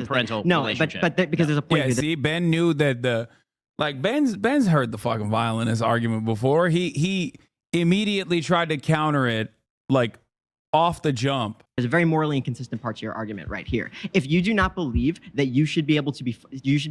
a parental no, relationship. because there's a point. Yeah, see, Ben knew that Ben's heard the fucking violinist argument before. He immediately tried to counter it like off the jump. There's a very morally inconsistent part to your argument right here. If you do not believe that you should be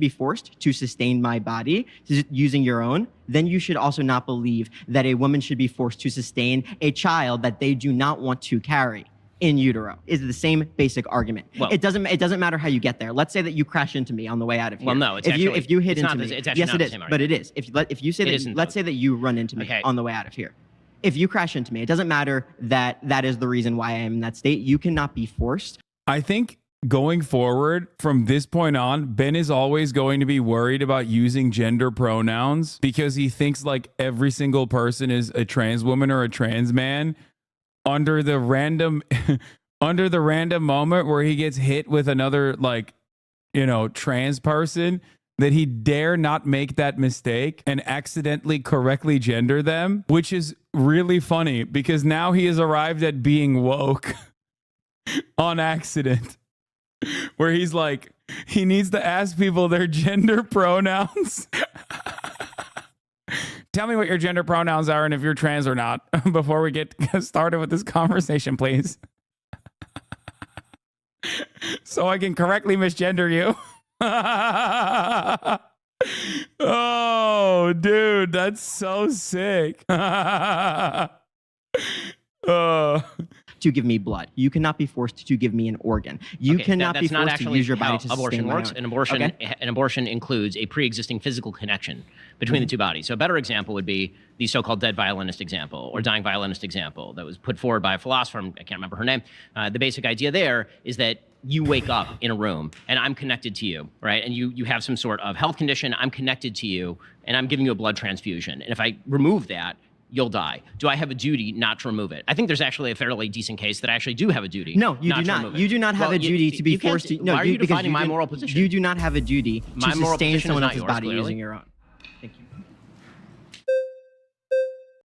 forced to sustain my body using your own, then you should also not believe that a woman should be forced to sustain a child that they do not want to carry in utero. Is the same basic argument. Well, it doesn't matter how you get there. Let's say that you crash into me on the way out of here. Well, no, it's if you hit into me, it's actually yes, it is. But it is. If you say that, let's say that you run into me on the way out of here. If you crash into me, it doesn't matter that that is the reason why I am in that state. You cannot be forced. I think going forward from this point on, Ben is always going to be worried about using gender pronouns because he thinks like every single person is a trans woman or a trans man under the random moment where he gets hit with another trans person, that he dare not make that mistake and accidentally correctly gender them, which is really funny because now he has arrived at being woke on accident, where he's like, he needs to ask people their gender pronouns. Tell me what your gender pronouns are and if you're trans or not before we get started with this conversation, please. So I can correctly misgender you. Oh, dude, that's so sick. To give me blood. You cannot be forced to give me an organ. You cannot be forced to use your body to sustain my own. An abortion includes a pre-existing physical connection between the two bodies. So a better example would be the so-called dead violinist example or dying violinist example that was put forward by a philosopher. I can't remember her name. The basic idea there is that you wake up in a room and I'm connected to you, right? And you have some sort of health condition, I'm connected to you, and I'm giving you a blood transfusion. And if I remove that, you'll die. Do I have a duty not to remove it? I think there's actually a fairly decent case that I actually do have a duty. No, you do not. You do not have a duty to be forced to. No, why are you defining my moral position? You do not have a duty to sustain someone else's body using your own. Thank you.